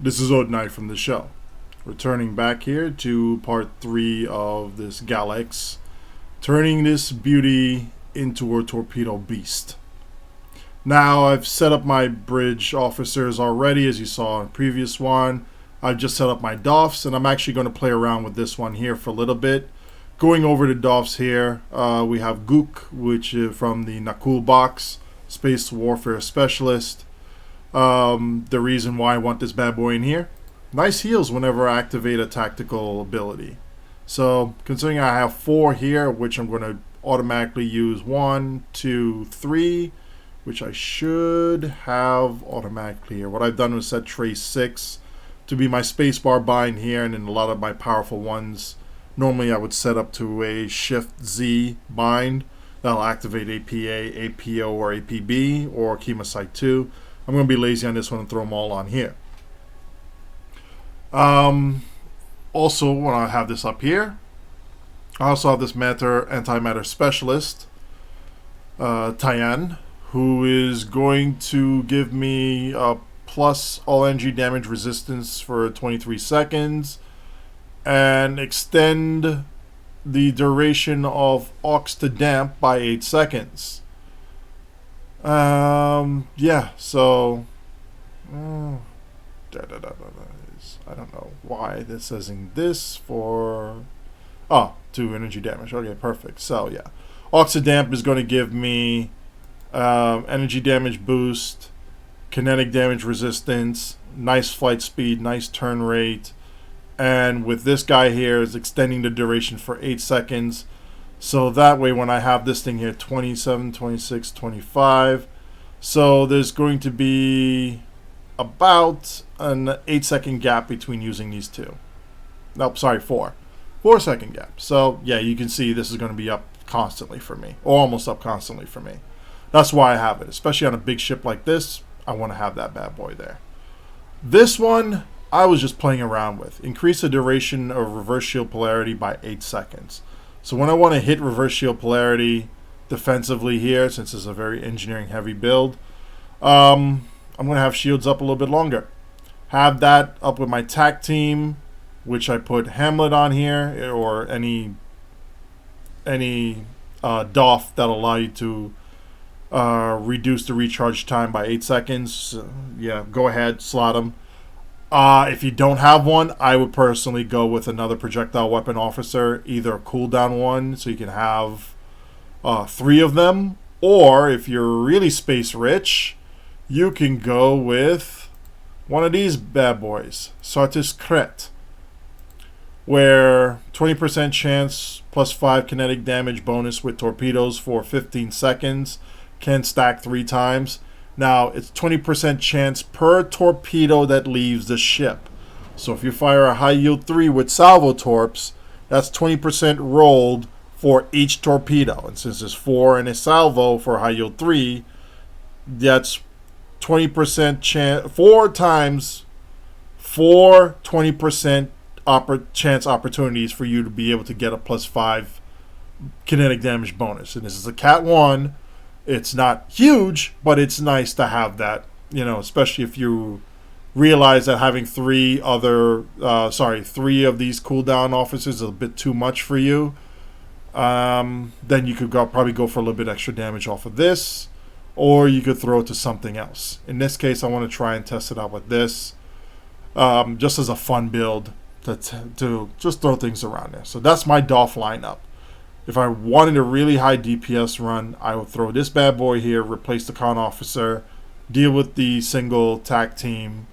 This is Knight from the show. Returning back here to part 3 of this Galaxy, turning this beauty into a torpedo beast. Now I've set up my bridge officers already, as you saw in the previous one. I've just set up my DOFs, and I'm actually going to play around with this one here for a little bit. Going over the DOFs here, we have Gook, which is from the Nakul box, Space Warfare Specialist. The reason why I want this bad boy in here, nice heals whenever I activate a tactical ability. So considering I have 4 here, which I'm going to automatically use 1, 2, 3, which I should have automatically here. What I've done was set Trace 6 to be my spacebar bind here, and then a lot of my powerful ones normally I would set up to a Shift Z bind. That'll activate APA, APO, or APB, or Chemosite 2. I'm going to be lazy on this one and throw them all on here. Also, when I have this up here, I also have this antimatter specialist, Tyan, who is going to give me plus all energy damage resistance for 23 seconds and extend the duration of aux to damp by 8 seconds. Yeah, so I don't know why this isn't this for 2 energy damage. Okay, perfect. So yeah, aux to damp is going to give me energy damage boost, kinetic damage resistance, nice flight speed, nice turn rate, and with this guy here is extending the duration for 8 seconds. So that way when I have this thing here, 27, 26, 25, so there's going to be about an 8-second gap between using these two. Nope, sorry, 4-second gap. So yeah, you can see this is going to be up constantly for me, or almost up constantly for me. That's why I have it, especially on a big ship like this. I want to have that bad boy there. This one I was just playing around with. Increase the duration of reverse shield polarity by 8 seconds. So when I want to hit reverse shield polarity defensively here, since it's a very engineering heavy build, I'm going to have shields up a little bit longer. Have that up with my TAC team, which I put Hamlet on here, or any DOF that'll allow you to reduce the recharge time by 8 seconds. Yeah, go ahead, slot them. If you don't have one, I would personally go with another projectile weapon officer, either a cooldown one, so you can have 3 of them, or if you're really space rich, you can go with one of these bad boys, CrtH, where 20% chance plus 5 kinetic damage bonus with torpedoes for 15 seconds, can stack 3 times. Now, it's 20% chance per torpedo that leaves the ship. So if you fire a high yield 3 with salvo torps, that's 20% rolled for each torpedo. And since there's 4 in a salvo for high yield 3, that's 20% chance, 4 times 4 20% chance opportunities for you to be able to get a plus 5 kinetic damage bonus. And this is a Cat 1. It's not huge, but it's nice to have that, especially if you realize that having 3 of these cooldown officers is a bit too much for you. Then you could probably go for a little bit extra damage off of this, or you could throw it to something else. In this case, I want to try and test it out with this, just as a fun build to just throw things around there. So that's my DOF lineup. If I wanted a really high DPS run, I would throw this bad boy here, replace the con officer, deal with the single TAC team,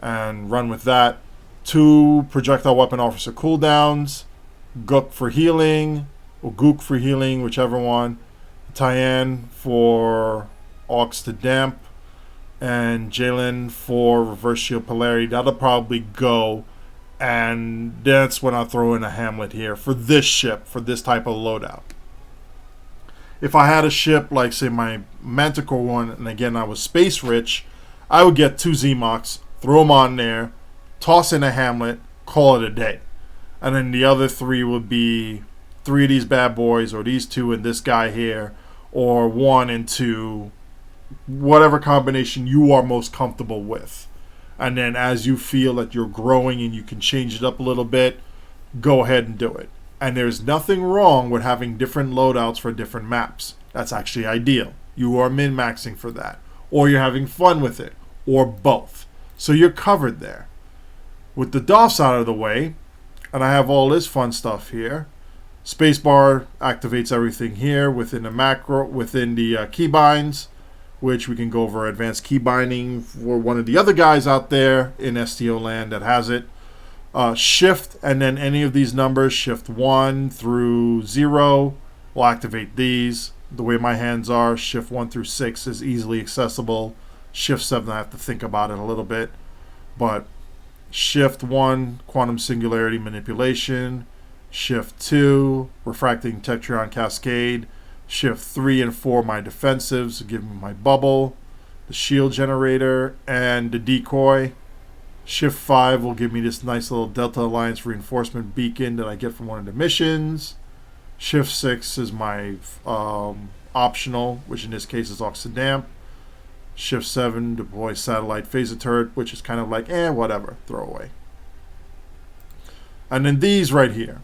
and run with that. 2 projectile weapon officer cooldowns, Gook for healing, or Gook for healing, whichever one, Tyan for aux to damp, and Jalen for reverse shield polarity. That'll probably go. And that's when I throw in a Hamlet here for this ship, for this type of loadout. If I had a ship like, say, my Manticore one, and again, I was space rich, I would get 2 Zmox, throw them on there, toss in a Hamlet, call it a day. And then the other 3 would be 3 of these bad boys, or these 2 and this guy here, or 1 and 2, whatever combination you are most comfortable with. And then as you feel that you're growing and you can change it up a little bit, go ahead and do it. And there's nothing wrong with having different loadouts for different maps. That's actually ideal. You are min-maxing for that. Or you're having fun with it. Or both. So you're covered there. With the DOFs out of the way, and I have all this fun stuff here. Spacebar activates everything here within the macro, within the keybinds, which we can go over advanced key binding for one of the other guys out there in STO land that has it. Shift, and then any of these numbers, shift 1 through 0, will activate these. The way my hands are, shift 1 through 6 is easily accessible. Shift 7, I have to think about it a little bit. But shift 1, quantum singularity manipulation. Shift 2, refracting Tektron cascade. Shift 3 and 4, my defensives, give me my bubble. The shield generator and the decoy. Shift 5 will give me this nice little Delta Alliance reinforcement beacon that I get from one of the missions. Shift 6 is my optional, which in this case is Oxidamp. Shift 7, deploy satellite phaser turret, which is kind of like, whatever, throw away. And then these right here.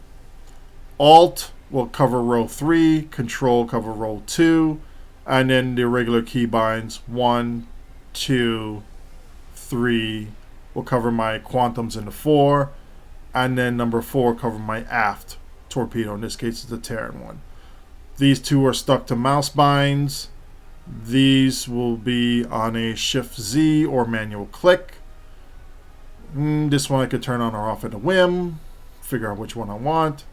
Alt will cover row 3, Control cover row 2, and then the regular keybinds 1, 2, 3 will cover my quantums in the 4, and then number 4 cover my aft torpedo. In this case, it's the Terran one. These two are stuck to mouse binds. These will be on a Shift Z or manual click. This one I could turn on or off at a whim. Figure out which one I want.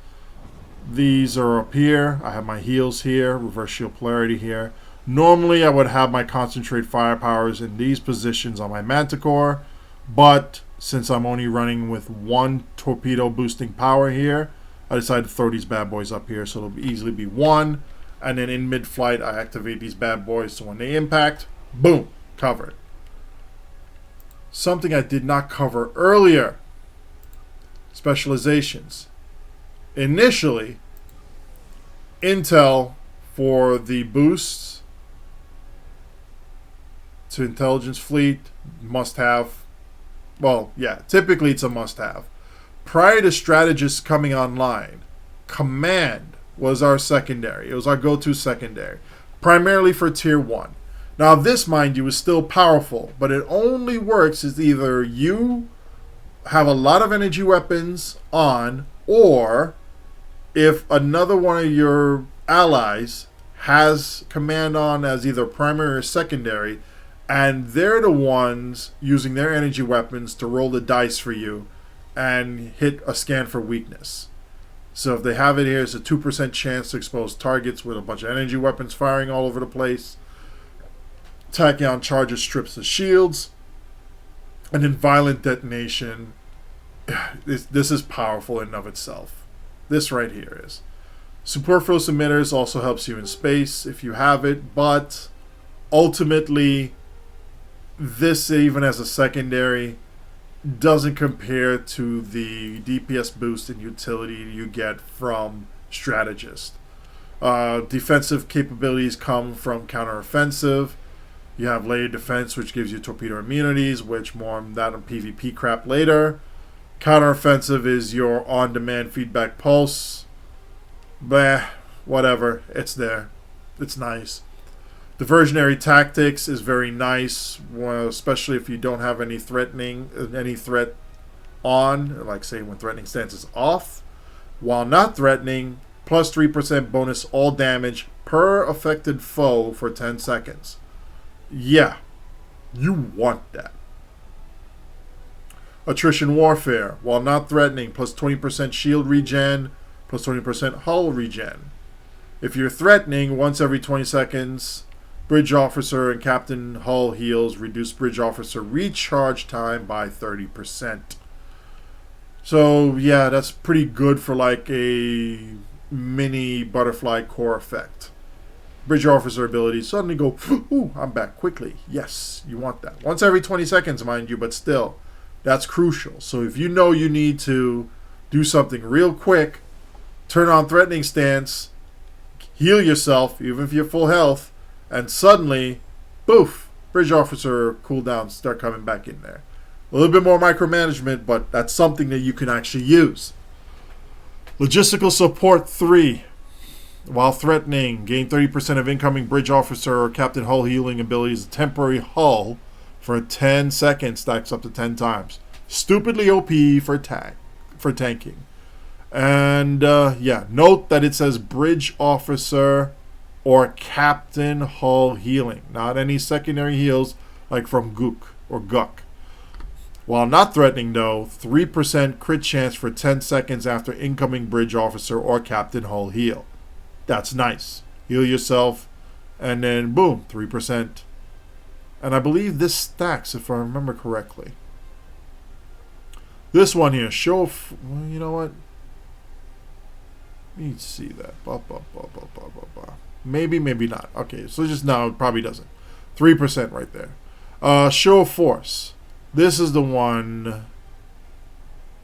These are up here. I have my heals here, reverse shield polarity here. Normally I would have my concentrate firepowers in these positions on my Manticore, but since I'm only running with one torpedo boosting power here, I decided to throw these bad boys up here, so it'll easily be 1. And then in mid-flight, I activate these bad boys, so when they impact, boom, covered. Something I did not cover earlier, specializations. Initially, intel for the boosts to intelligence fleet, must have. Well, yeah, typically it's a must have. Prior to strategists coming online, command was our secondary. It was our go-to secondary, primarily for tier 1. Now this, mind you, is still powerful, but it only works if either you have a lot of energy weapons on, or if another one of your allies has command on as either primary or secondary, and they're the ones using their energy weapons to roll the dice for you and hit a scan for weakness. So if they have it here, it's a 2% chance to expose targets with a bunch of energy weapons firing all over the place. Tachyon charges strips the shields. And then violent detonation. This is powerful in and of itself. This right here is. Superfluous emitters also helps you in space if you have it, but ultimately this, even as a secondary, doesn't compare to the DPS boost and utility you get from strategist. Defensive capabilities come from counteroffensive. You have layered defense, which gives you torpedo immunities, which more on that on PvP crap later. Counteroffensive is your on-demand feedback pulse. Bleh, whatever, it's there. It's nice. Diversionary tactics is very nice, especially if you don't have any threat on, like say when threatening stance is off. While not threatening, plus 3% bonus all damage per affected foe for 10 seconds. Yeah, you want that. Attrition warfare, while not threatening, plus 20% shield regen, plus 20% hull regen. If you're threatening, once every 20 seconds, bridge officer and captain hull heals reduce bridge officer recharge time by 30%. So yeah, that's pretty good for like a mini butterfly core effect. Bridge officer abilities suddenly go, ooh, I'm back quickly. Yes, you want that. Once every 20 seconds, mind you, but still, that's crucial. So if you know you need to do something real quick, turn on threatening stance, heal yourself, even if you're full health, and suddenly, boof, bridge officer cooldowns start coming back in there. A little bit more micromanagement, but that's something that you can actually use. Logistical support 3. While threatening, gain 30% of incoming bridge officer or captain hull healing abilities. Temporary hull for 10 seconds stacks up to 10 times. Stupidly OP for tanking. And yeah, note that it says bridge officer or captain hull healing, not any secondary heals like from Gook or Guk. While not threatening though, 3% crit chance for 10 seconds after incoming bridge officer or captain hull heal. That's nice. Heal yourself and then boom, 3%. And I believe this stacks if I remember correctly. This one here, well, you know what? Let me see that. Maybe, maybe not. Okay, so just now it probably doesn't. 3% right there. Show of force. This is the one.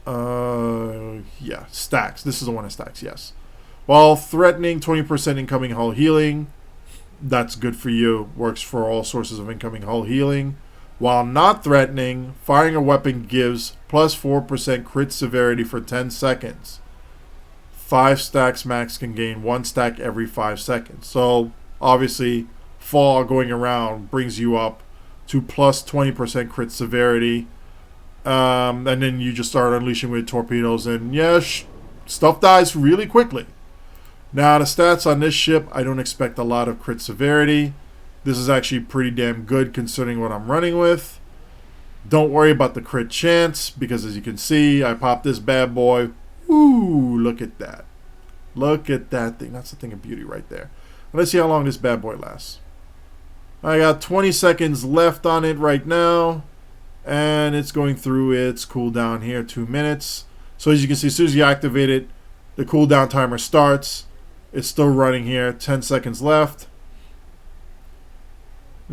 Yeah, stacks. This is the one that stacks, yes. While threatening, 20% incoming hull healing. That's good for you. Works for all sources of incoming hull healing. While not threatening, firing a weapon gives plus 4% crit severity for 10 seconds. 5 stacks max can gain 1 stack every 5 seconds. So, obviously, fall going around brings you up to plus 20% crit severity. And then you just start unleashing with torpedoes. And, yeah, stuff dies really quickly. Now, the stats on this ship, I don't expect a lot of crit severity. This is actually pretty damn good considering what I'm running with. Don't worry about the crit chance because, as you can see, I popped this bad boy. Ooh, look at that. Look at that thing. That's the thing of beauty right there. Let's see how long this bad boy lasts. I got 20 seconds left on it right now. And it's going through its cooldown here, 2 minutes. So as you can see, as soon as you activate it, the cooldown timer starts. It's still running here. 10 seconds left.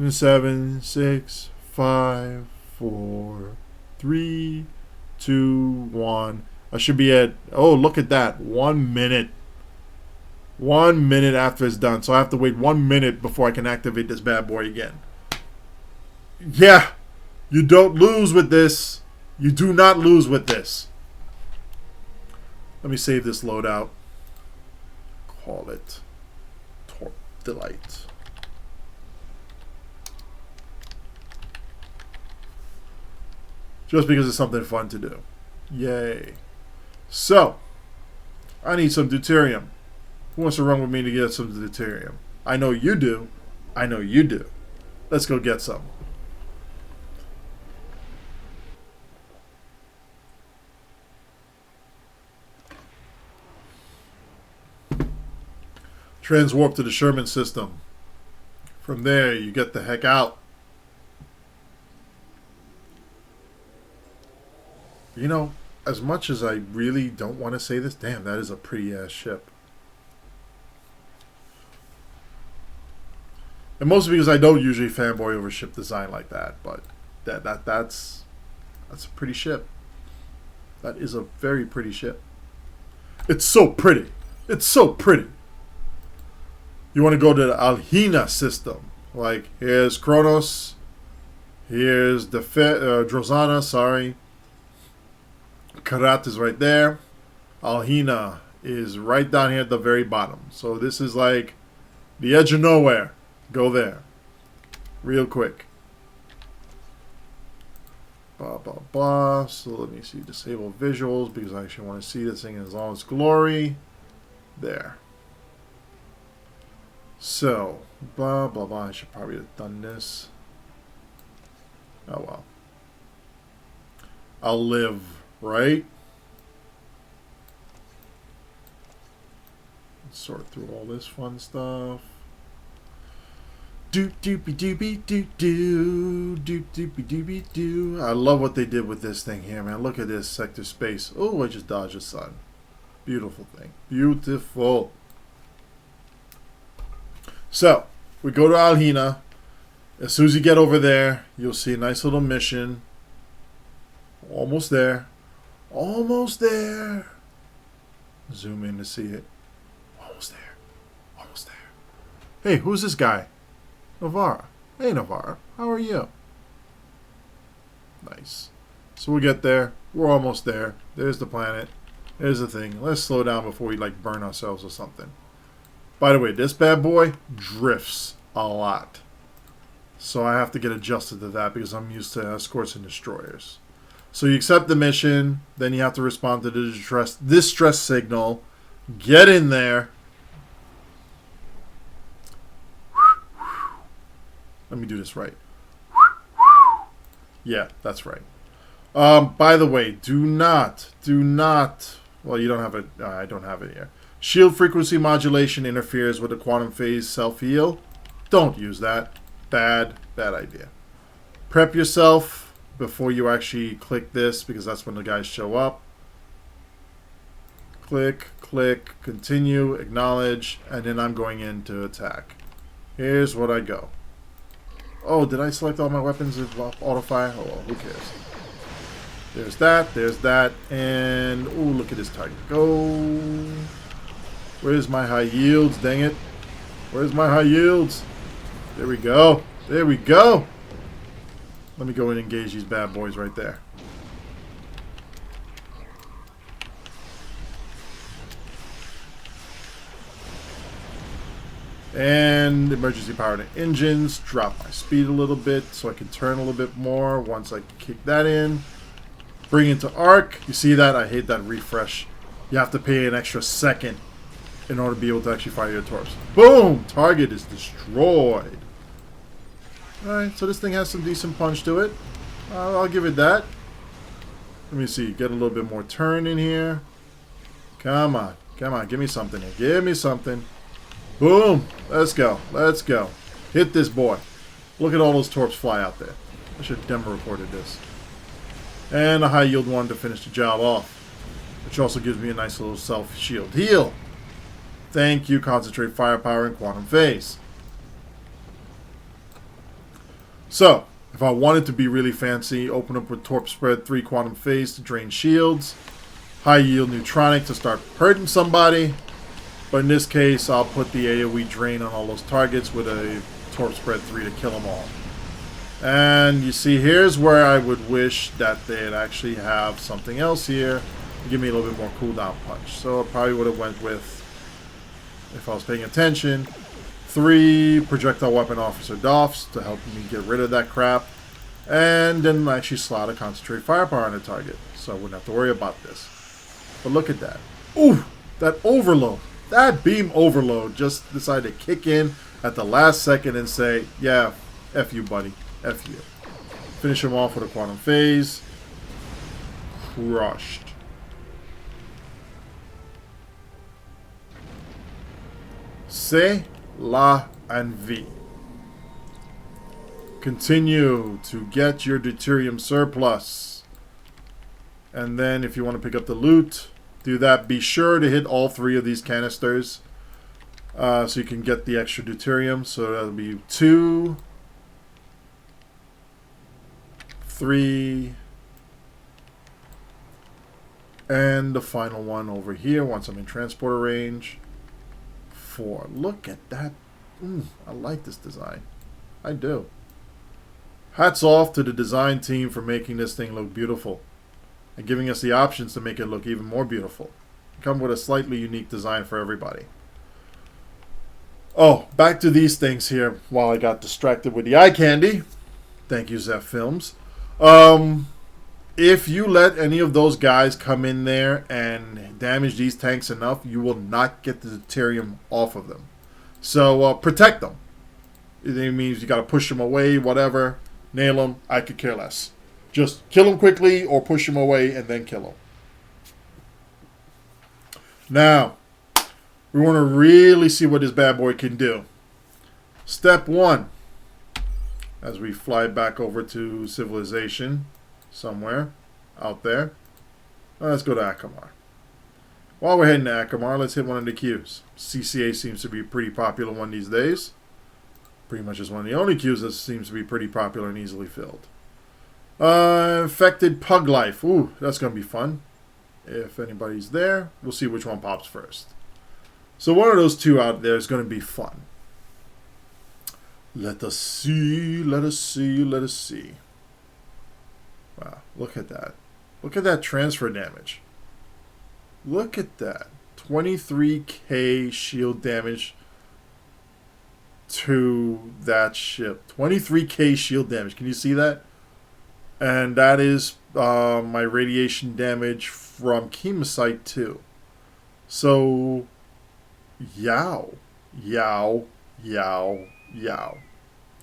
7, 6, 5, 4, 3, 2, 1. I should be at, oh, look at that. 1 minute. 1 minute after it's done. So I have to wait 1 minute before I can activate this bad boy again. Yeah. You don't lose with this. You do not lose with this. Let me save this loadout. Call it Delight. Just because it's something fun to do. Yay. So, I need some deuterium. Who wants to run with me to get some deuterium? I know you do. I know you do. Let's go get some. Transwarp to the Sherman system. From there, you get the heck out. You know, as much as I really don't want to say this, damn, that is a pretty ass ship. And mostly because I don't usually fanboy over ship design like that, but that's a pretty ship. That is a very pretty ship. It's so pretty. It's so pretty. You want to go to the Alhena system. Like, here's Kronos. Here's the Drozana, sorry. CrtH is right there. Alhena is right down here at the very bottom. So this is like the edge of nowhere. Go there. Real quick. Blah, blah, blah. So let me see. Disable visuals because I actually want to see this thing in all its glory. There. So, blah, blah, blah. I should probably have done this. Oh, well. I'll live, right? Let's sort through all this fun stuff. Doop doopy doopy doop doo. Doop doopy doopy doo. I love what they did with this thing here, man. Look at this sector space. Oh, I just dodged the sun. Beautiful thing. Beautiful. So, we go to Alhena. As soon as you get over there, you'll see a nice little mission. Almost there. Almost there. Zoom in to see it. Almost there. Almost there. Hey, who's this guy? Navarra. Hey, Navarra. How are you? Nice. So we'll get there. We're almost there. There's the planet. There's the thing. Let's slow down before we like burn ourselves or something. By the way, this bad boy drifts a lot. So I have to get adjusted to that because I'm used to escorts and destroyers. So you accept the mission, then you have to respond to the distress signal. Get in there. Let me do this right. Yeah, that's right. By the way, do not, well, you don't have it, I don't have it here. Shield frequency modulation interferes with the quantum phase self-heal. Don't use that. Bad idea. Prep yourself before you actually click this, because that's when the guys show up. Click, continue, acknowledge, and then I'm going in to attack. Here's what I go. Oh, did I select all my weapons with auto fire? Oh, well, who cares? There's that, and oh, look at this target go. Where's my high yields? Dang it. Where's my high yields? There we go. There we go. Let me go and engage these bad boys right there. And emergency powered engines. Drop my speed a little bit so I can turn a little bit more once I kick that in. Bring it to arc. You see that? I hate that refresh. You have to pay an extra second in order to be able to actually fire your torps. Boom! Target is destroyed. Alright, so this thing has some decent punch to it. I'll give it that. Let me see. Get a little bit more turn in here. Come on. Come on. Give me something here. Give me something. Boom! Let's go. Let's go. Hit this boy. Look at all those torps fly out there. I should have demo recorded this. And a high yield one to finish the job off. Which also gives me a nice little self-shield heal. Thank you, concentrate firepower and quantum phase. So, if I wanted to be really fancy, open up with torp spread 3 quantum phase to drain shields. High yield neutronic to start hurting somebody. But in this case, I'll put the AoE drain on all those targets with a torp spread 3 to kill them all. And you see, here's where I would wish that they'd actually have something else here to give me a little bit more cooldown punch. So I probably would have went with, if I was paying attention, 3 projectile weapon officer doffs to help me get rid of that crap. And then actually slot a concentrate firepower on the target. So I wouldn't have to worry about this. But look at that. Ooh, that overload. That beam overload just decided to kick in at the last second and say, yeah, F you, buddy. F you. Finish him off with a quantum phase. Crushed. C'est la envie. Continue to get your Deuterium Surplus. And then if you want to pick up the loot, do that. Be sure to hit all 3 of these canisters so you can get the extra deuterium. So that'll be 2, 3, and the final one over here once I'm in transporter range. 4. Look at that. I like this design. I do. Hats off to the design team for making this thing look beautiful and giving us the options to make it look even more beautiful. Come with a slightly unique design for everybody. Oh, back to these things here while I got distracted with the eye candy. Thank you, Zeph Films. If you let any of those guys come in there and damage these tanks enough, you will not get the deuterium off of them. So protect them. It means you got to push them away, whatever. Nail them. I could care less. Just kill them quickly or push them away and then kill them. Now, we want to really see what this bad boy can do. Step 1. As we fly back over to civilization somewhere out there. Let's go to Akamar. While we're heading to Akamar, let's hit one of the queues. CCA seems to be a pretty popular one these days. Pretty much is one of the only queues that seems to be pretty popular and easily filled. Infected Pug Life. Ooh, that's going to be fun. If anybody's there, we'll see which one pops first. So one of those 2 out there is going to be fun. Let us see, let us see, let us see. Wow, look at that. Look at that transfer damage. Look at that. 23k shield damage to that ship. 23k shield damage. Can you see that? And that is my radiation damage from Chemosite too. So, yow. Yow. Yow. Yow.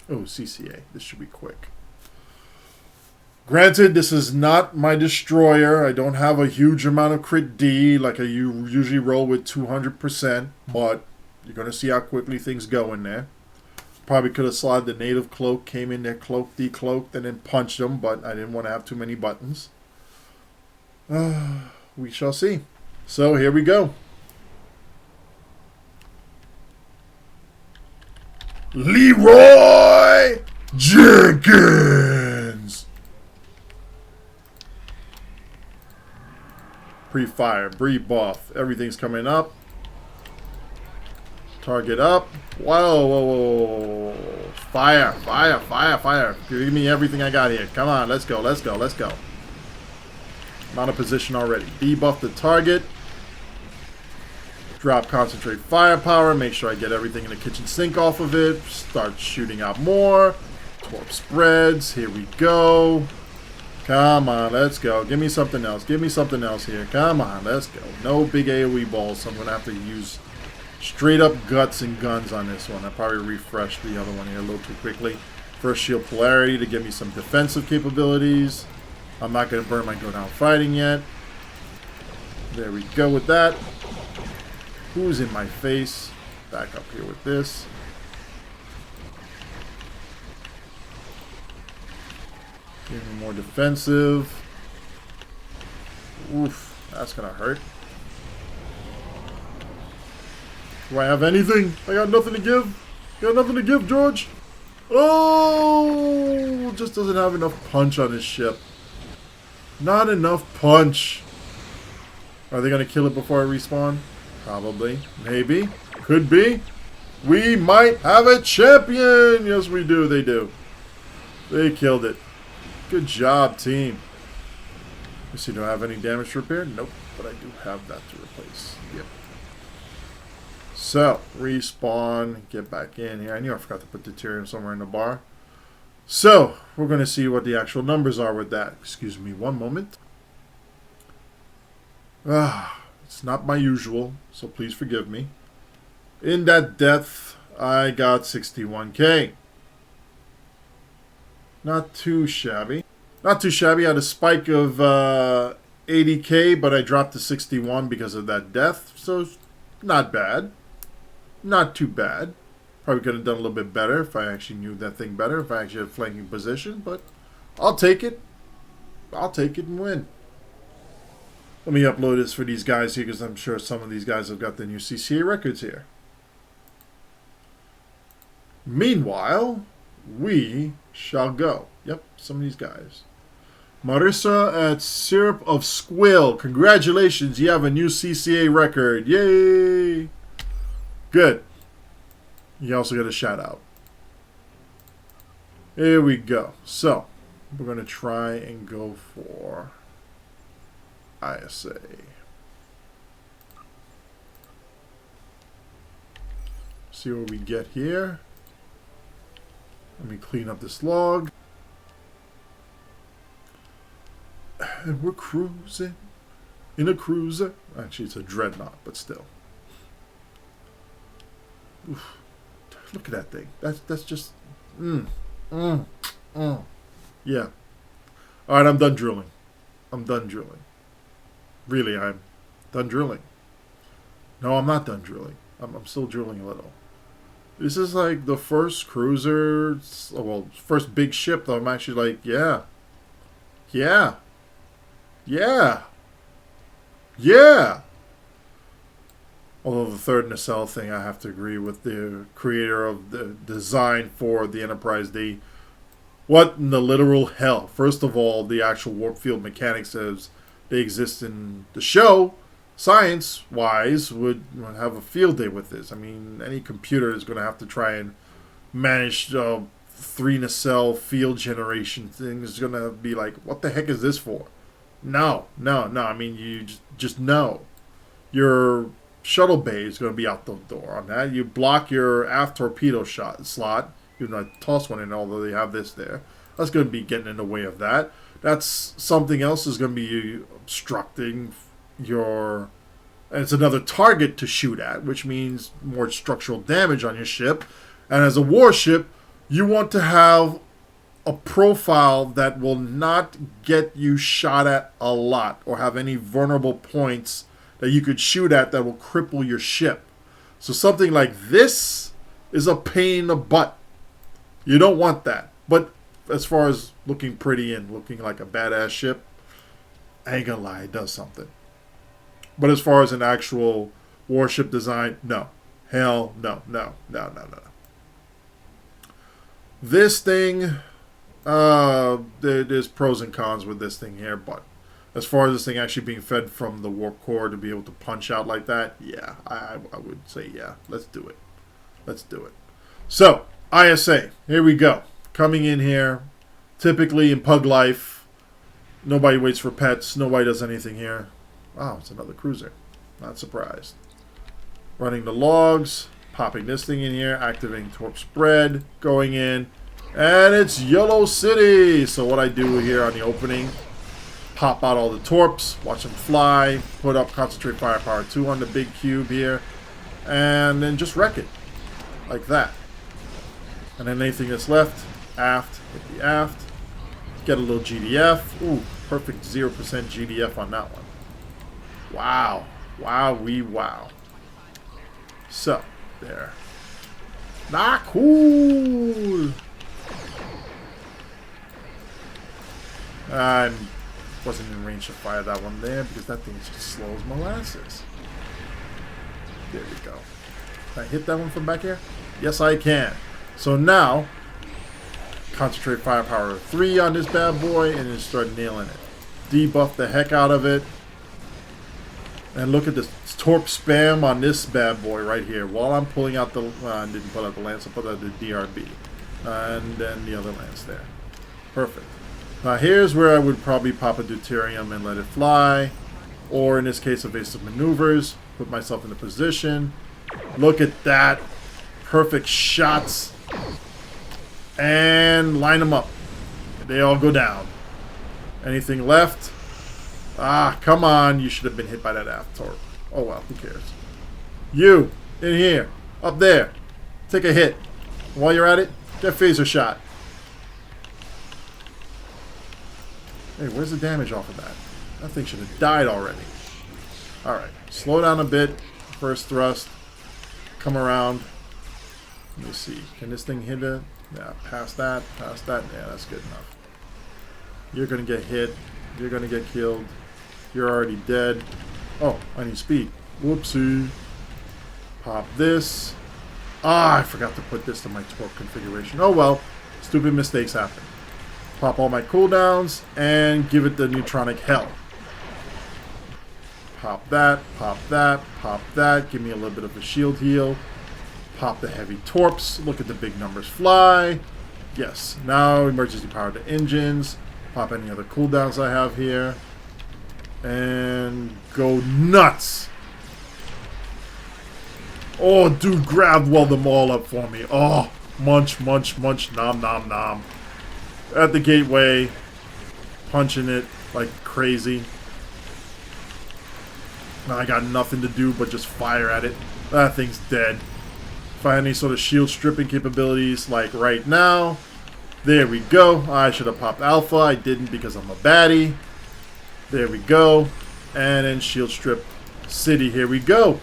Oh, CCA. This should be quick. Granted, this is not my destroyer. I don't have a huge amount of CrtD like I usually roll with 200%, but you're going to see how quickly things go in there. Probably could have slotted the native cloak, came in there, cloaked, decloaked, and then punched them, but I didn't want to have too many buttons. We shall see. So here we go. Leroy Jenkins! Pre-fire, buff, everything's coming up. Target up. Whoa, whoa, whoa, whoa. Fire, fire, fire, fire. Give me everything I got here. Come on, let's go, let's go, let's go. I'm out of position already. Debuff the target. Drop concentrate firepower. Make sure I get everything in the kitchen sink off of it. Start shooting out more. Torp spreads. Here we go. Come on, let's go. Give me something else. Give me something else here. Come on, let's go. No big AoE balls, so I'm going to have to use straight up guts and guns on this one. I probably refreshed the other one here a little too quickly. First shield polarity to give me some defensive capabilities. I'm not going to burn my go down fighting yet. There we go with that. Who's in my face? Back up here with this. Give me more defensive. Oof, that's going to hurt. Do I have anything? I got nothing to give. Got nothing to give, George. Oh, just doesn't have enough punch on his ship. Not enough punch. Are they going to kill it before I respawn? Probably. Maybe. Could be. We might have a champion. Yes, we do. They do. They killed it. Good job, team. Let's see, do I have any damage to repair? Nope. But I do have that to replace. Yep. So, respawn, get back in here. I knew I forgot to put deuterium somewhere in the bar. So, we're going to see what the actual numbers are with that. Excuse me one moment. It's not my usual, so please forgive me. In that death, I got 61k. Not too shabby. Not too shabby. I had a spike of 80k, but I dropped to 61 because of that death. So, not bad. Not too bad. Probably could have done a little bit better if I actually knew that thing better. If I actually had flanking position. But I'll take it. I'll take it and win. Let me upload this for these guys here because I'm sure some of these guys have got the new CCA records here. Meanwhile, we shall go. Yep, some of these guys. Marissa at Syrup of Squill. Congratulations, you have a new CCA record. Yay! Good. You also get a shout out. Here we go. So, we're going to try and go for ISA. See what we get here. Let me clean up this log. And we're cruising in a cruiser. Actually, it's a dreadnought, but still. Oof. Look at that thing. That's just... Yeah. Alright, I'm done drilling. I'm done drilling. Really, I'm done drilling. No, I'm not done drilling. I'm still drilling a little. This is like the first cruiser, well, first big ship that I'm actually like, yeah. Yeah. Yeah. Yeah. Although the third nacelle thing, I have to agree with the creator of the design for the Enterprise D. What in the literal hell? First of all, the actual warp field mechanics as they exist in the show, science-wise, would have a field day with this. I mean, any computer is going to have to try and manage 3 nacelle field generation thing is going to be like, what the heck is this for? No. I mean, you just know. Your shuttle bay is going to be out the door on that. You block your aft torpedo slot. You're going to toss one in, although they have this there. That's going to be getting in the way of that. That's something else is going to be obstructing your... And it's another target to shoot at, which means more structural damage on your ship. And as a warship, you want to have a profile that will not get you shot at a lot or have any vulnerable points that you could shoot at that will cripple your ship. So something like this is a pain in the butt. You don't want that. But as far as looking pretty and looking like a badass ship, I ain't gonna lie, it does something. But as far as an actual warship design, no. Hell no. This thing, there's pros and cons with this thing here, but as far as this thing actually being fed from the warp core to be able to punch out like that, yeah, I would say yeah. Let's do it. Let's do it. So, ISA, here we go. Coming in here, typically in Pug Life, nobody waits for pets, nobody does anything here. Wow, it's another cruiser. Not surprised. Running the logs, popping this thing in here, activating torp spread, going in, and it's Yellow City. So what I do here on the opening, pop out all the torps, watch them fly, put up concentrate firepower 2 on the big cube here, and then just wreck it. Like that. And then anything that's left, aft, hit the aft, get a little GDF. Ooh, perfect 0% GDF on that one. Wow. Wow. So, there. Not cool. I wasn't in range to fire that one there because that thing's just slow as molasses. There we go. Can I hit that one from back here? Yes, I can. So now, concentrate firepower 3 on this bad boy and then start nailing it. Debuff the heck out of it. And look at this torp spam on this bad boy right here. While I'm pulling out the... I didn't pull out the lance, I pulled out the DRB. And then the other lance there. Perfect. Now here's where I would probably pop a deuterium and let it fly. Or in this case, evasive maneuvers. Put myself in a position. Look at that. Perfect shots. And line them up. They all go down. Anything left? Ah, come on. You should have been hit by that aft torp. Oh, well. Who cares? You, in here. Up there. Take a hit. While you're at it, get phaser shot. Hey, where's the damage off of that? That thing should have died already. Alright. Slow down a bit. First thrust. Come around. Let me see. Can this thing hit it? Yeah, past that. Past that. Yeah, that's good enough. You're going to get hit. You're going to get killed. You're already dead. Oh, I need speed. Whoopsie. Pop this. Ah, I forgot to put this to my torque configuration. Oh well. Stupid mistakes happen. Pop all my cooldowns and give it the neutronic hell. Pop that. Pop that. Pop that. Give me a little bit of a shield heal. Pop the heavy torps. Look at the big numbers fly. Yes. Now emergency power to engines. Pop any other cooldowns I have here. And go nuts. Oh, dude, weld them all up for me. Oh, munch, munch, munch, nom, nom, nom. At the gateway. Punching it like crazy. Now I got nothing to do but just fire at it. That thing's dead. If I had any sort of shield stripping capabilities like right now. There we go. I should have popped alpha. I didn't because I'm a baddie. There we go. And then shield strip city. Here we go.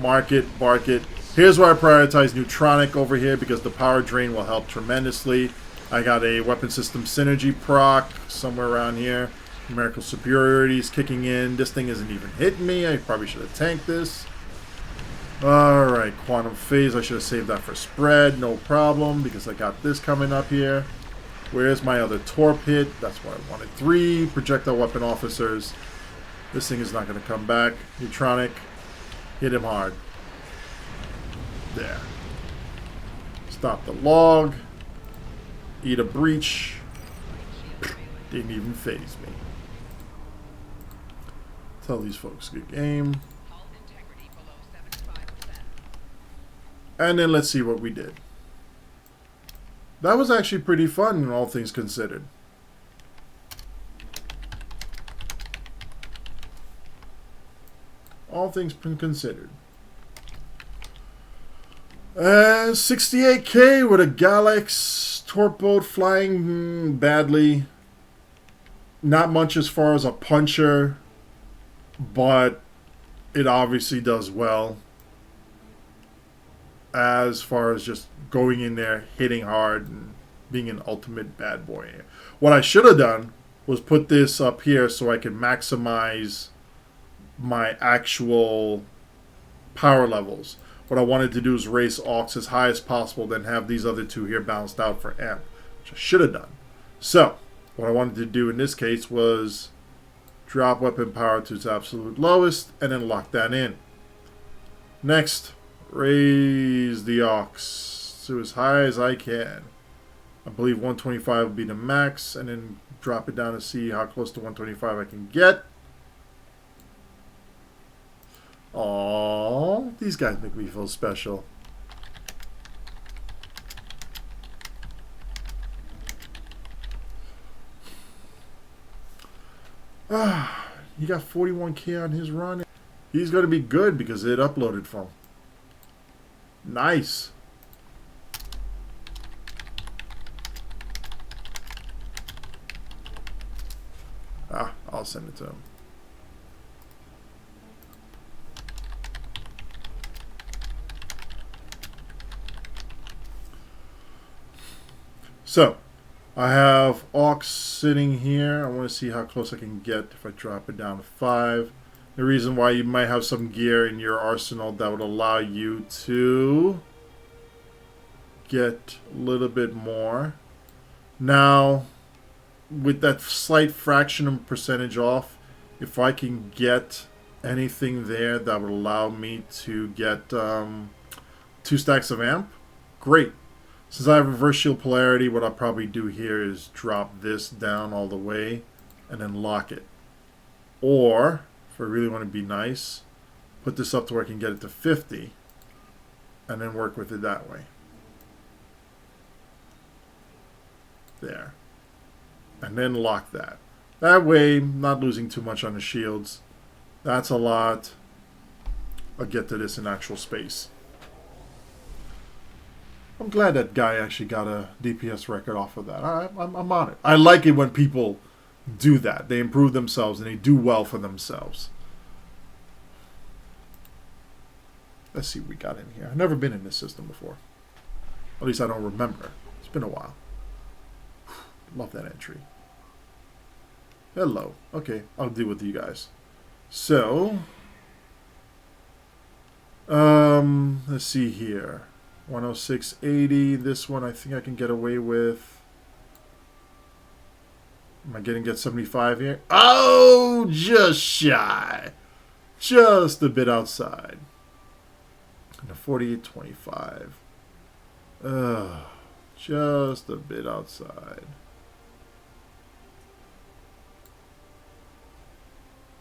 Mark it. Bark it. Here's where I prioritize neutronic over here because the power drain will help tremendously. I got a weapon system synergy proc somewhere around here. Numerical superiority is kicking in. This thing isn't even hitting me. I probably should have tanked this. Alright, quantum phase. I should have saved that for spread. No problem, because I got this coming up here. Where's my other torp hit? That's what I wanted. 3 projectile weapon officers. This thing is not going to come back. Neutronic. Hit him hard. There. Stop the log. Eat a breach. Didn't even phase me. Tell these folks good game. And then let's see what we did. That was actually pretty fun, all things considered. All things considered. 68k with a Galaxy-X Torpedo flying badly. Not much as far as a puncher, but it obviously does well. As far as just going in there, hitting hard, and being an ultimate bad boy. What I should have done was put this up here so I can maximize my actual power levels. What I wanted to do is raise aux as high as possible, then have these other two here balanced out for amp, which I should have done. So, what I wanted to do in this case was drop weapon power to its absolute lowest, and then lock that in. Next, raise the aux to as high as I can. I believe 125 will be the max, and then drop it down to see how close to 125 I can get. Aww, these guys make me feel special. He got 41k on his run. He's going to be good because it uploaded from. Nice. I'll send it to him. So, I have aux sitting here. I want to see how close I can get if I drop it down to 5. The reason why you might have some gear in your arsenal that would allow you to get a little bit more. Now, with that slight fraction of percentage off, if I can get anything there that would allow me to get 2 stacks of amp, great. Since I have reverse shield polarity, what I'll probably do here is drop this down all the way and then lock it. Or, if I really want to be nice, put this up to where I can get it to 50 and then work with it that way. There. And then lock that. That way, I'm not losing too much on the shields. That's a lot. I'll get to this in actual space. I'm glad that guy actually got a DPS record off of that. I'm on it. I like it when people do that. They improve themselves and they do well for themselves. Let's see what we got in here. I've never been in this system before. At least I don't remember. It's been a while. Love that entry. Hello. Okay, I'll deal with you guys. So, let's see here. 106.80. This one I think I can get away with. Am I getting 75 here? Oh, just shy. Just a bit outside. And a 48.25. Just a bit outside.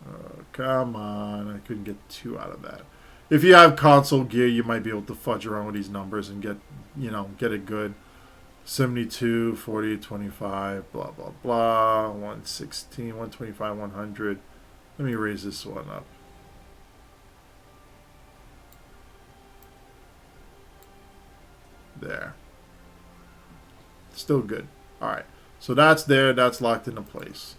Oh, come on. I couldn't get 2 out of that. If you have console gear, you might be able to fudge around with these numbers and get, you know, get it good. 72, 40, 25, blah, blah, blah. 116, 125, 100. Let me raise this one up. There. Still good. All right. So that's there. That's locked into place.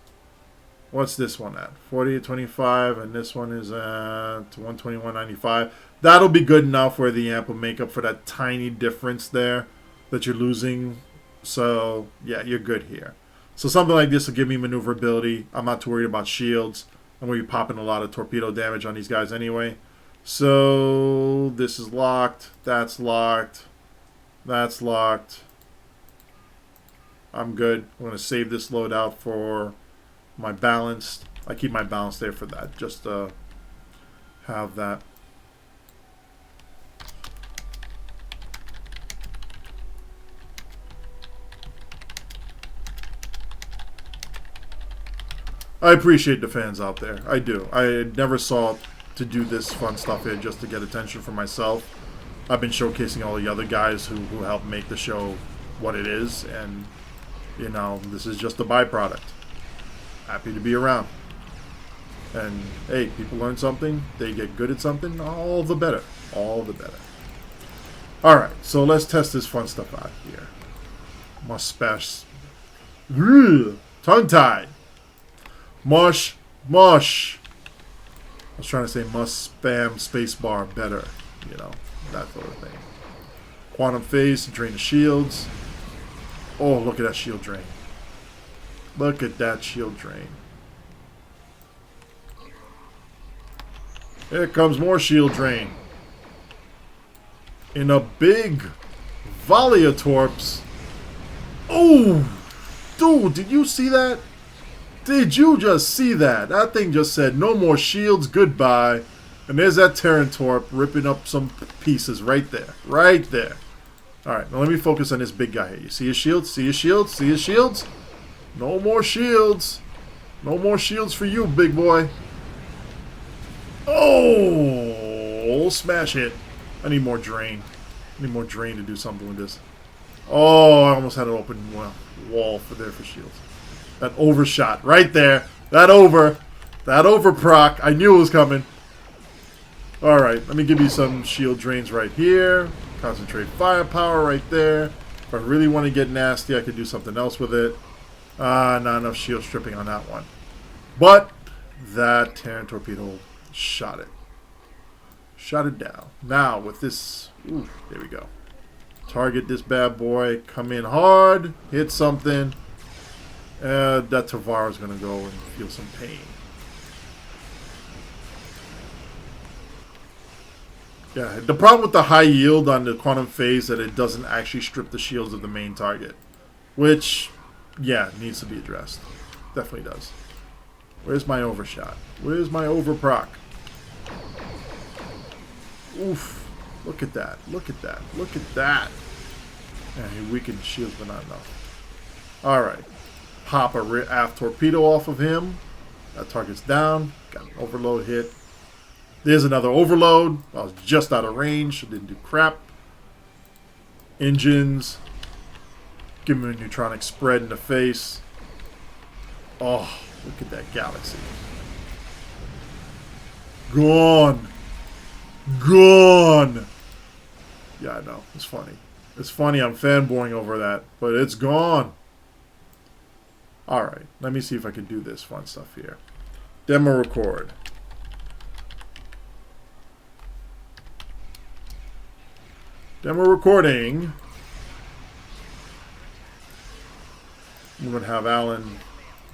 What's this one at? 48.25, and this one is at 121.95. That'll be good enough where the amp will make up for that tiny difference there that you're losing. So, yeah, you're good here. So something like this will give me maneuverability. I'm not too worried about shields. I'm going to be popping a lot of torpedo damage on these guys anyway. So, this is locked. That's locked. That's locked. I'm good. I'm going to save this loadout for my balanced. I keep my balance there for that, just to have that. I appreciate the fans out there. I do. I never sought to do this fun stuff here just to get attention for myself. I've been showcasing all the other guys who helped make the show what it is, and, you know, this is just a byproduct. Happy to be around. And, hey, people learn something, they get good at something, all the better. All the better. Alright, so let's test this fun stuff out here. Mustache. Tongue-tied. Mush. I was trying to say must spam spacebar better. You know, that sort of thing. Quantum phase to drain the shields. Oh, look at that shield drain. Look at that shield drain. Here comes more shield drain. In a big volley of torps. Oh! Dude, did you see that? Did you just see that? That thing just said, no more shields, goodbye. And there's that Terran Torp ripping up some pieces right there. Right there. Alright, now let me focus on this big guy here. You see his shields? See his shields? See his shields? No more shields. No more shields for you, big boy. Oh! Smash hit. I need more drain. I need more drain to do something with this. Oh, I almost had an open wall for shields. That overshot right there. That over proc. I knew it was coming. Alright, let me give you some shield drains right here. Concentrate firepower right there. If I really want to get nasty, I could do something else with it. Not enough shield stripping on that one. But that Terran torpedo shot it. Shot it down. Now with this, ooh, there we go. Target this bad boy. Come in hard. Hit something. That Tavaro's going to go and feel some pain. Yeah, the problem with the high yield on the quantum phase that it doesn't actually strip the shields of the main target. Which, yeah, needs to be addressed. Definitely does. Where's my overshot? Where's my overproc? Oof. Look at that. Look at that. Look at that. Yeah, he weakened shields, but not enough. Alright. Pop a aft torpedo off of him. That target's down. Got an overload hit. There's another overload. I was just out of range. Didn't do crap. Engines. Give him a neutronic spread in the face. Oh, look at that galaxy. Gone. Gone. Yeah, I know. It's funny. It's funny. I'm fanboying over that. But it's gone. Alright. Let me see if I can do this fun stuff here. Demo record. Demo recording. I'm going to have Alan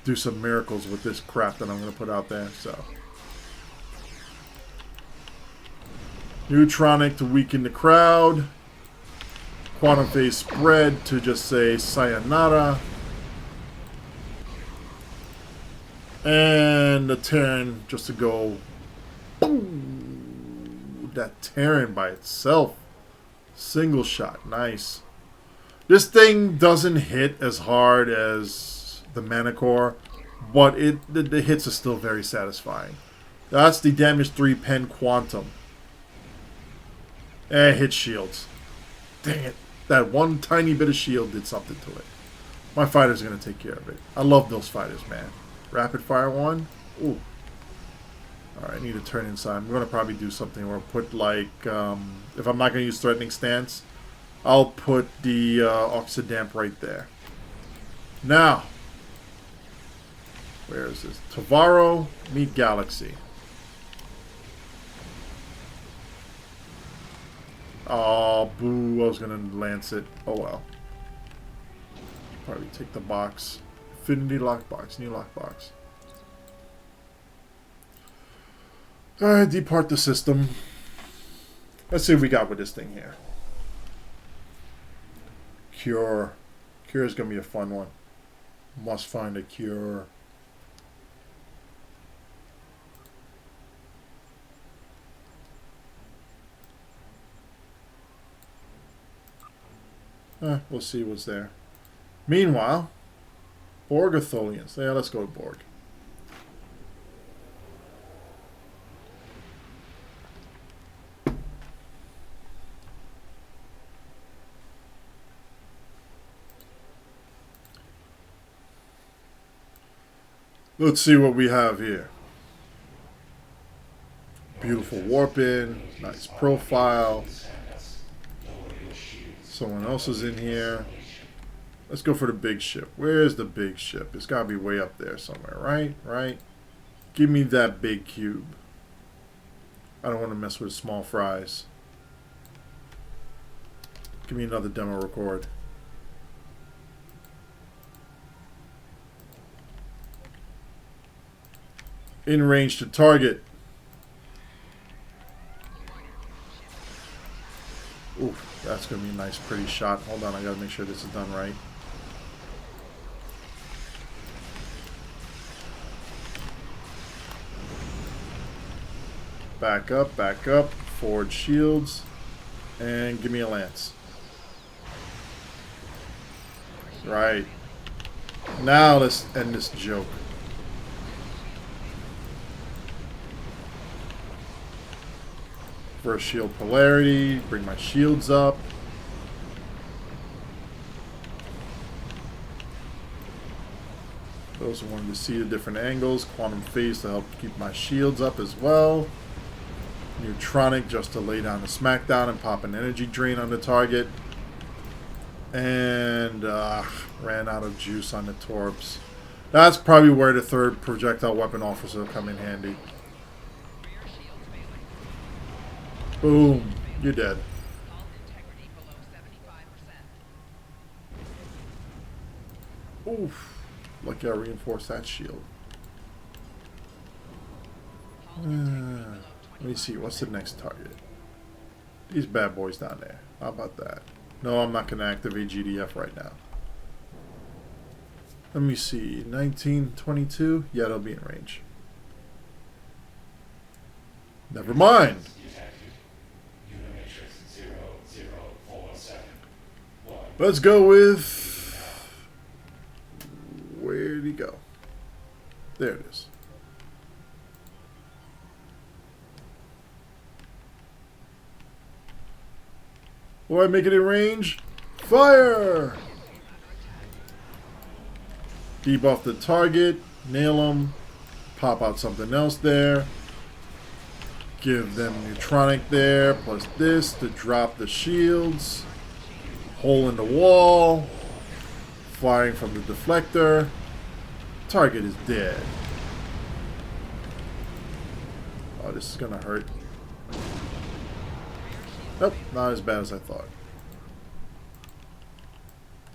do some miracles with this crap that I'm going to put out there. So, neutronic to weaken the crowd. Quantum phase spread to just say sayonara. And the Terran just to go boom. That Terran by itself. Single shot. Nice. This thing doesn't hit as hard as the Manicore, but the hits are still very satisfying. That's the damage 3 pen quantum. Hit shields. Dang it. That one tiny bit of shield did something to it. My fighter's going to take care of it. I love those fighters, man. Rapid fire one. Ooh. Alright, I need to turn inside. I'm going to probably do something where I'll put like, if I'm not going to use threatening stance, I'll put the Oxidamp right there. Now, where is this? Tavaro, meet Galaxy. Oh, boo, I was going to lance it. Oh well. Probably take the box. Infinity lockbox, new lockbox. Alright, depart the system. Let's see what we got with this thing here. Cure. Cure is going to be a fun one. Must find a cure. We'll see what's there. Meanwhile, Borg Atholians. Yeah, let's go to Borg. Let's see what we have here. Beautiful warp in, nice profile. Someone else is in here. Let's go for the big ship. Where's the big ship? It's got to be way up there somewhere, right? Right? Give me that big cube. I don't want to mess with small fries. Give me another demo record. In range to target. Ooh, that's going to be a nice, pretty shot. Hold on, I got to make sure this is done right. Back up. Forward shields. And give me a lance. Right. Now let's end this joke. First shield polarity. Bring my shields up. Those who wanted to see the different angles. Quantum phase to help keep my shields up as well. Neutronic just to lay down the smackdown and pop an energy drain on the target. And ran out of juice on the torps. That's probably where the third projectile weapon officer will come in handy. Boom. You're dead. Oof. Lucky I reinforced that shield. Let me see. What's the next target? These bad boys down there. How about that? No, I'm not going to activate GDF right now. Let me see. 1922? Yeah, it'll be in range. Never mind. Let's go with... Where'd he go? There it is. Will I make it in range? Fire! Debuff the target. Nail them. Pop out something else there. Give them neutronic there. Plus this to drop the shields. Hole in the wall. Firing from the deflector. Target is dead. Oh, this is gonna hurt. Nope, not as bad as I thought.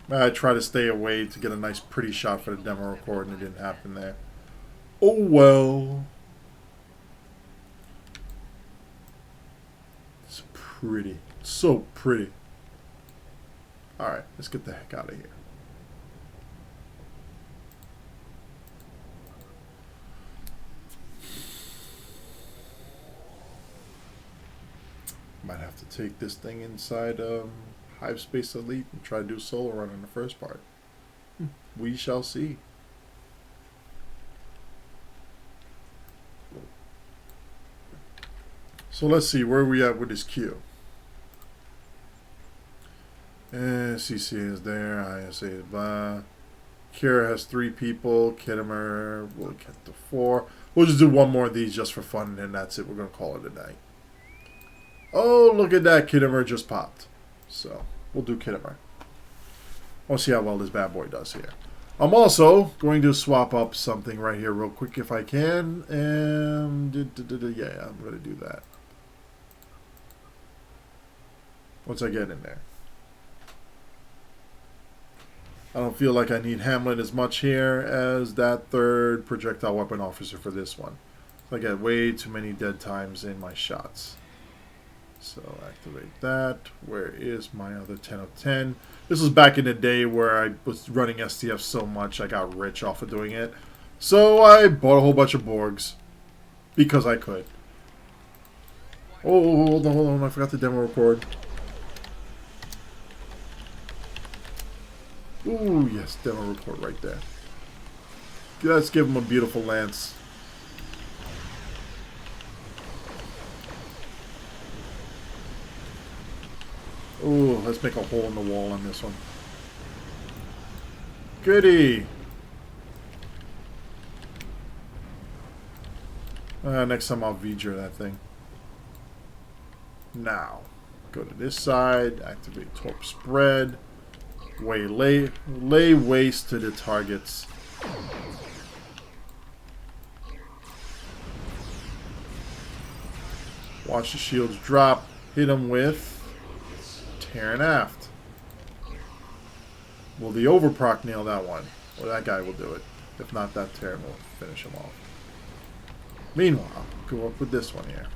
I tried to stay away to get a nice pretty shot for the demo record and it didn't happen there. Oh well. It's pretty. So pretty. Alright, let's get the heck out of here. Might have to take this thing inside Hive Space Elite and try to do solo run in the first part. We shall see. So let's see, where are we at with this queue? CC is there, ISA is blah. Kira has 3 people, Khitomer will get to 4. We'll just do one more of these just for fun and then that's it. We're going to call it a night. Oh, look at that. Khitomer just popped. So, we'll do Khitomer. We'll see how well this bad boy does here. I'm also going to swap up something right here real quick if I can. And, yeah, I'm going to do that. Once I get in there. I don't feel like I need Hamlet as much here as that third projectile weapon officer for this one. I get way too many dead times in my shots. So activate that. Where is my other 10 of 10? This was back in the day where I was running STF so much I got rich off of doing it. So I bought a whole bunch of Borgs. Because I could. Oh, hold on. I forgot the demo record. Ooh, yes, demo report right there. Let's give him a beautiful lance. Ooh, let's make a hole in the wall on this one. Goody. Next time I'll VJ that thing. Now, go to this side, activate torp spread, lay waste to the targets. Watch the shields drop, hit them with tearing aft. Will the overproc nail that one? Well, that guy will do it. If not, that Terran will finish him off. Meanwhile, go up with this one here.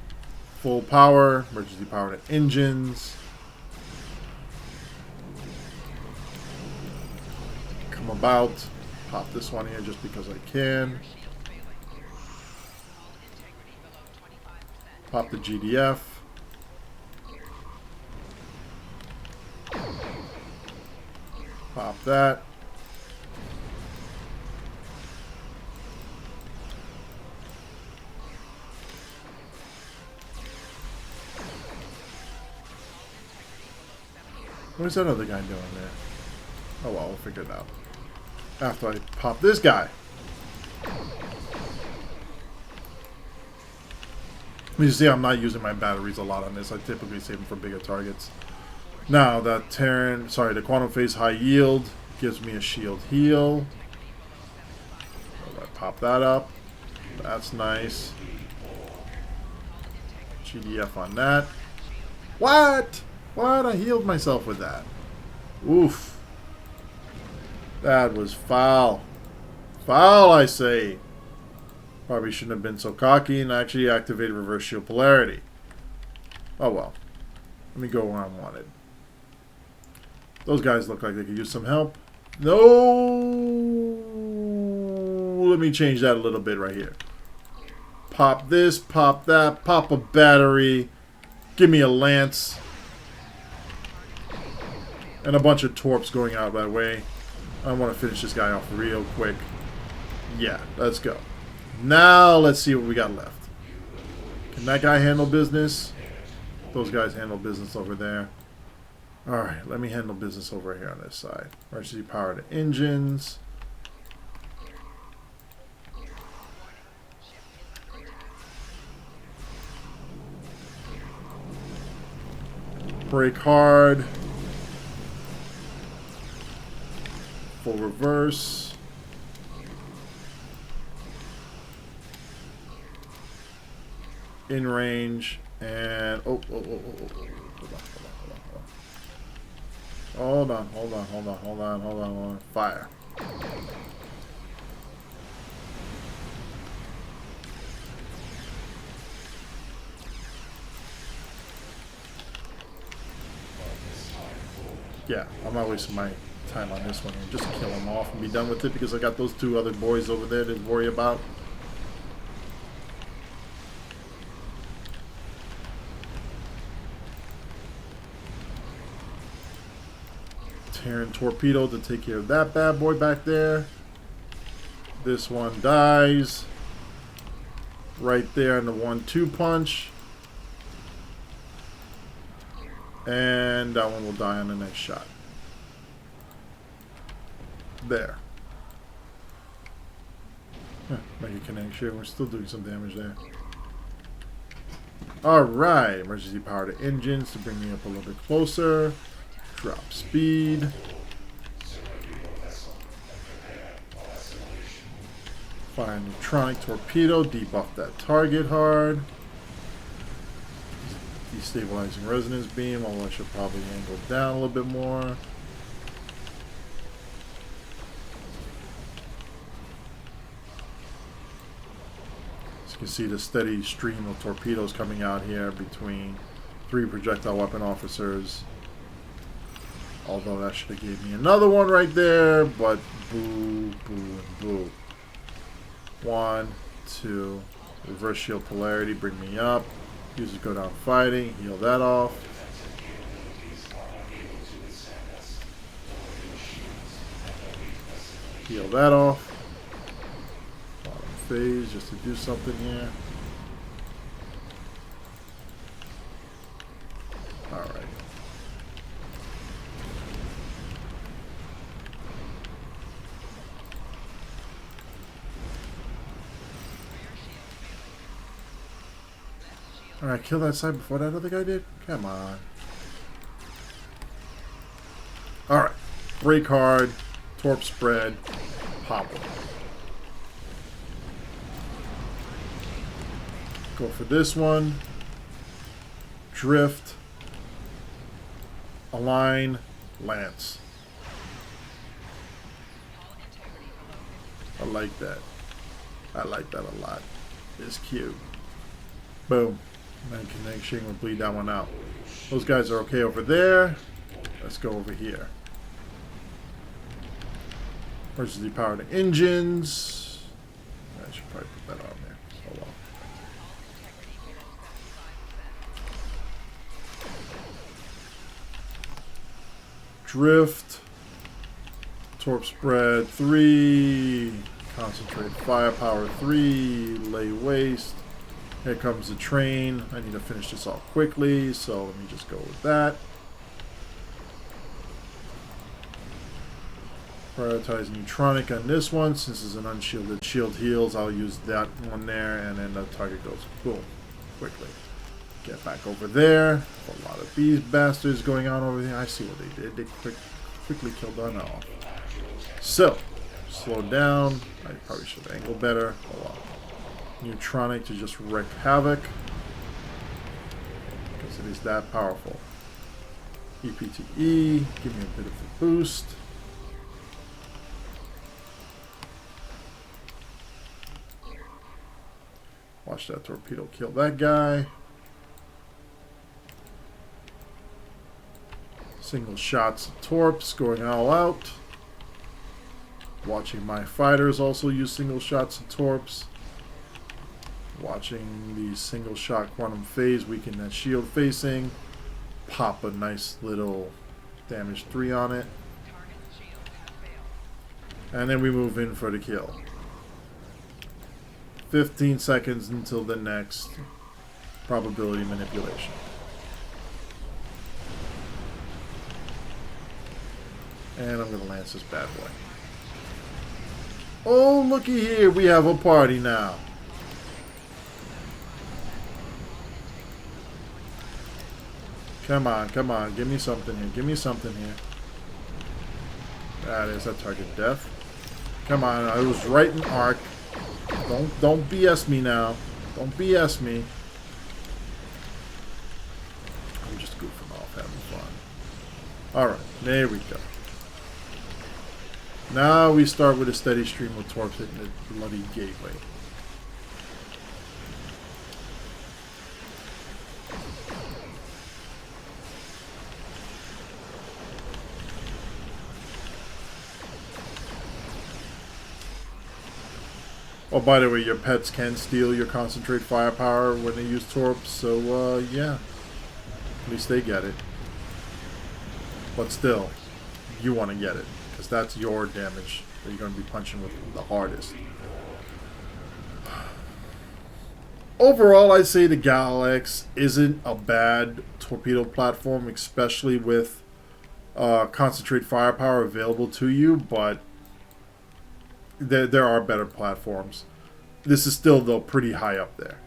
Full power, emergency power to engines. Come about. Pop this one here just because I can. Pop the GDF. Pop that. What is that other guy doing there? Oh well, we'll figure it out. After I pop this guy. You see, I'm not using my batteries a lot on this. I typically save them for bigger targets. Now, that Terran, sorry, the quantum phase high yield gives me a shield heal. I pop that up. That's nice. GDF on that. What? What? I healed myself with that. Oof. That was foul. Foul, I say. Probably shouldn't have been so cocky and actually activated reverse shield polarity. Oh well. Let me go where I'm wanted. Those guys look like they could use some help. No! Let me change that a little bit right here. Pop this, pop that, pop a battery. Give me a lance. And a bunch of torps going out that way. I want to finish this guy off real quick. Yeah, let's go. Now let's see what we got left. Can that guy handle business? Those guys handle business over there. Alright, let me handle business over here on this side. Emergency power to engines. Brake hard. Full reverse. In range. And hold on. Fire. Yeah, I'm not wasting my time on this one. Just kill them off and be done with it because I got those two other boys over there to worry about. Terran torpedo to take care of that bad boy back there. This one dies right there in the 1-2 punch. And that one will die on the next shot. There. Make a connection. We're still doing some damage there. Alright. Emergency power to engines to bring me up a little bit closer. Drop speed. Fire neutronic torpedo. Debuff that target hard. Destabilizing resonance beam, although I should probably angle down a little bit more. As you can see, the steady stream of torpedoes coming out here between 3 projectile weapon officers. Although that should have gave me another one right there, but boo, boo, and boo. 1, 2, reverse shield polarity, bring me up. Users go down fighting, heal that off. Heal that off. Bottom phase just to do something here. Alright. Alright, kill that side before that other guy did? Come on. Alright. Break hard. Torp spread. Pop him. Go for this one. Drift. Align. Lance. I like that. I like that a lot. It's cute. Boom. And connection. We'll bleed that one out. Those guys are okay over there. Let's go over here. Emergency power to engines. I should probably put that on there. Oh well. Drift. Torp spread 3. Concentrate firepower 3. Lay waste. Here comes the train. I need to finish this off quickly, so let me just go with that. Prioritize neutronic on this one. Since it's an unshielded shield heals, I'll use that one there, and then the target goes boom, quickly. Get back over there. A lot of these bastards going on over there. I see what they did. They quickly killed that off. So, slow down. I probably should angle better. Oh well. Neutronic to just wreak havoc. Because it is that powerful. EPTE. Give me a bit of a boost. Watch that torpedo kill that guy. Single shots of torps going all out. Watching my fighters also use single shots of torps. Watching the single shot quantum phase weaken that shield facing. Pop a nice little damage 3 on it. And then we move in for the kill. 15 seconds until the next probability manipulation. And I'm going to lance this bad boy. Oh, looky here. We have a party now. Come on, come on. Give me something here. Give me something here. That is that target death. Come on. I was right in arc. Don't BS me now. Don't BS me. I'm just goofing off, having fun. Alright, there we go. Now we start with a steady stream of torps hitting the bloody gateway. Oh, by the way, your pets can steal your concentrate firepower when they use torps, so, yeah. At least they get it. But still, you want to get it, because that's your damage that you're going to be punching with the hardest. Overall, I'd say the Galaxy isn't a bad torpedo platform, especially with concentrate firepower available to you, but there are better platforms. This is still, though, pretty high up there.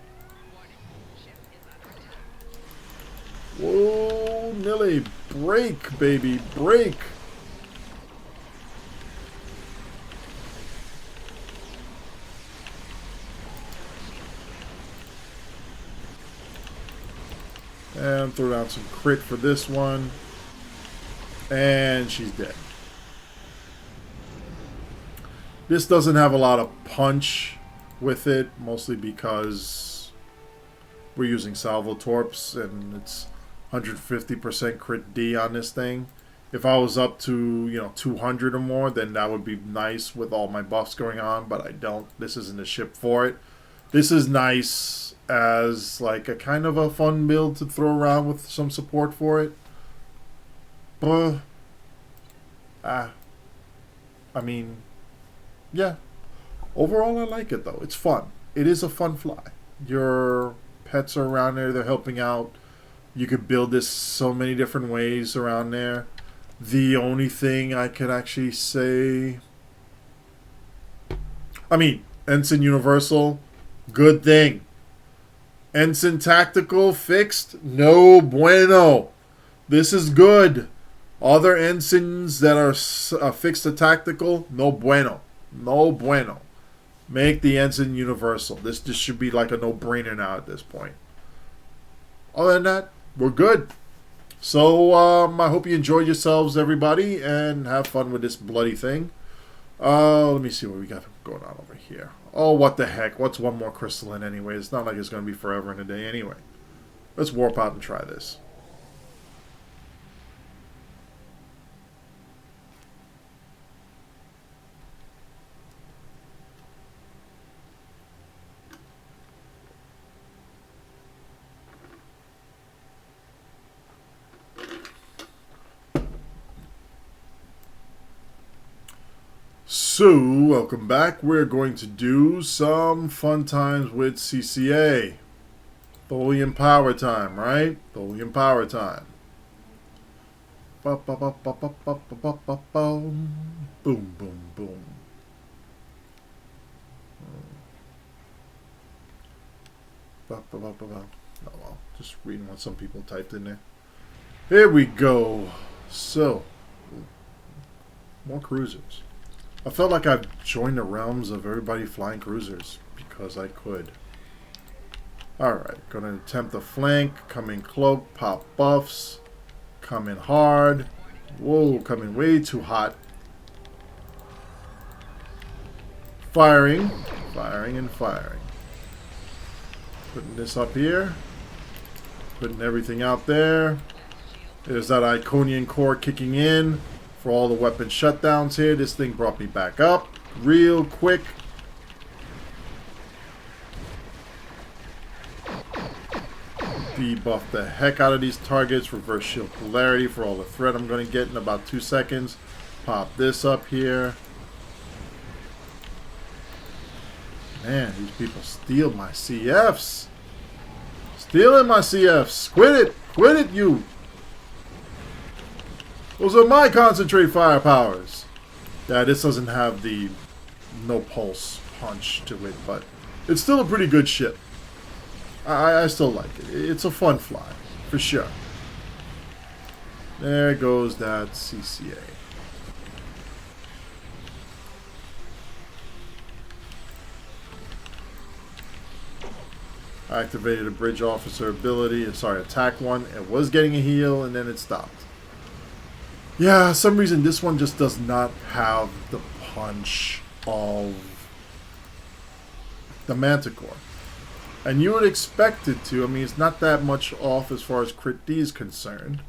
Whoa, Nilly, break, baby, break. And throw down some crit for this one. And she's dead. This doesn't have a lot of punch with it, mostly because we're using salvo torps and it's 150% CrtD on this thing. If I was up to, 200 or more, then that would be nice with all my buffs going on, but I don't. This isn't a ship for it. This is nice as like a kind of a fun build to throw around with some support for it. But I mean, yeah. Overall, I like it, though. It's fun. It is a fun fly. Your pets are around there. They're helping out. You could build this so many different ways around there. The only thing I could actually say... I mean, Ensign Universal, good thing. Ensign Tactical fixed? No bueno. This is good. Other ensigns that are fixed to tactical? No bueno. No bueno. Make the ensign universal. This should be like a no-brainer now at this point. Other than that, we're good. So, I hope you enjoyed yourselves, everybody, and have fun with this bloody thing. Let me see what we got going on over here. Oh, what the heck. What's one more crystalline anyway? It's not like it's going to be forever and a day anyway. Let's warp out and try this. So, welcome back. We're going to do some fun times with CCA. Tholium power time, right? Tholium power time. Boom, boom, boom. Oh, well, just reading what some people typed in there. Here we go. So, more cruisers. I felt like I've joined the realms of everybody flying cruisers because I could. Alright, gonna attempt the flank, come in cloak, pop buffs, come in hard. Whoa, coming way too hot. Firing, firing, and firing. Putting this up here. Putting everything out there. There's that Iconian core kicking in. For all the weapon shutdowns here, this thing brought me back up real quick. Debuff the heck out of these targets. Reverse shield polarity for all the threat I'm going to get in about 2 seconds. Pop this up here. Man, these people steal my CFs. Stealing my CFs. Quit it. Quit it, you. Those are my concentrate fire powers. Yeah, this doesn't have the no pulse punch to it, but it's still a pretty good ship. I still like it. It's a fun fly, for sure. There goes that CCA. I activated a bridge officer ability. Sorry, attack one. It was getting a heal, and then it stopped. Yeah, some reason this one just does not have the punch of the Manticore. And you would expect it to. I mean, it's not that much off as far as CrtD is concerned.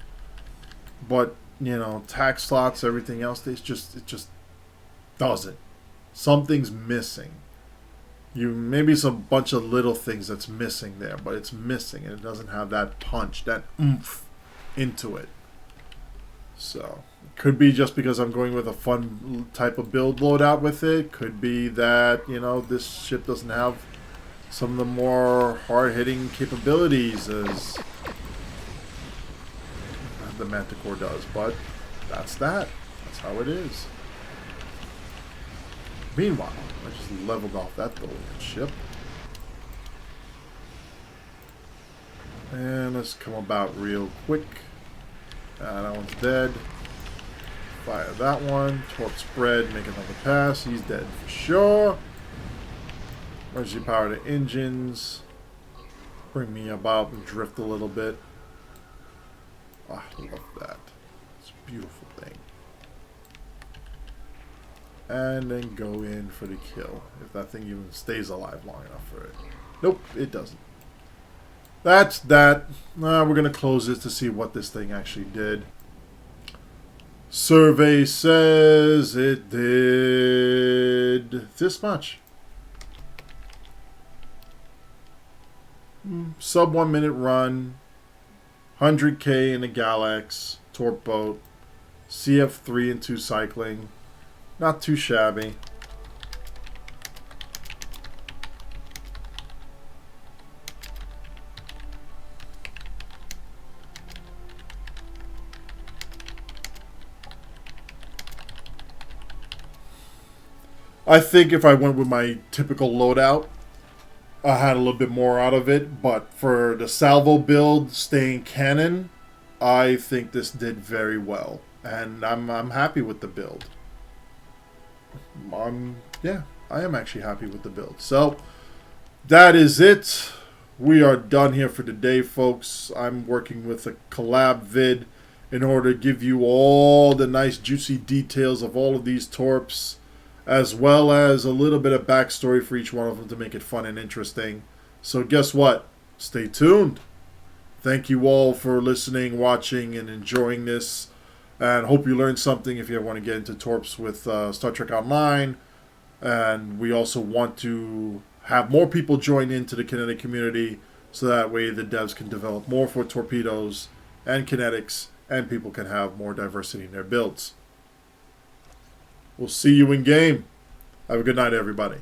But, you know, tax slots, everything else, it just doesn't. Something's missing. Maybe some bunch of little things that's missing there, but it's missing, and it doesn't have that punch, that oomph into it. So, could be just because I'm going with a fun type of build loadout with it. Could be that, you know, this ship doesn't have some of the more hard-hitting capabilities as the Manticore does. But that's that. That's how it is. Meanwhile, I just leveled off that little ship. And let's come about real quick. That one's dead. Fire that one. Torp spread. Make another pass. He's dead for sure. Emergency power to engines. Bring me about and drift a little bit. Ah, I love that. It's a beautiful thing. And then go in for the kill. If that thing even stays alive long enough for it. Nope, it doesn't. That's that. We're going to close this to see what this thing actually did. Survey says it did this much. Sub 1 minute run. 100k in the Galax. Torp boat. CF3 and 2 cycling. Not too shabby. I think if I went with my typical loadout, I had a little bit more out of it, but for the salvo build staying canon, I think this did very well, and I'm happy with the build. Yeah, I am actually happy with the build. So that is it. We are done here for today, folks. I'm working with a collab vid in order to give you all the nice juicy details of all of these torps, as well as a little bit of backstory for each one of them to make it fun and interesting. So guess what? Stay tuned. Thank you all for listening, watching, and enjoying this. And hope you learned something if you ever want to get into torps with Star Trek Online. And we also want to have more people join into the kinetic community so that way the devs can develop more for torpedoes and kinetics, and people can have more diversity in their builds. We'll see you in game. Have a good night, everybody.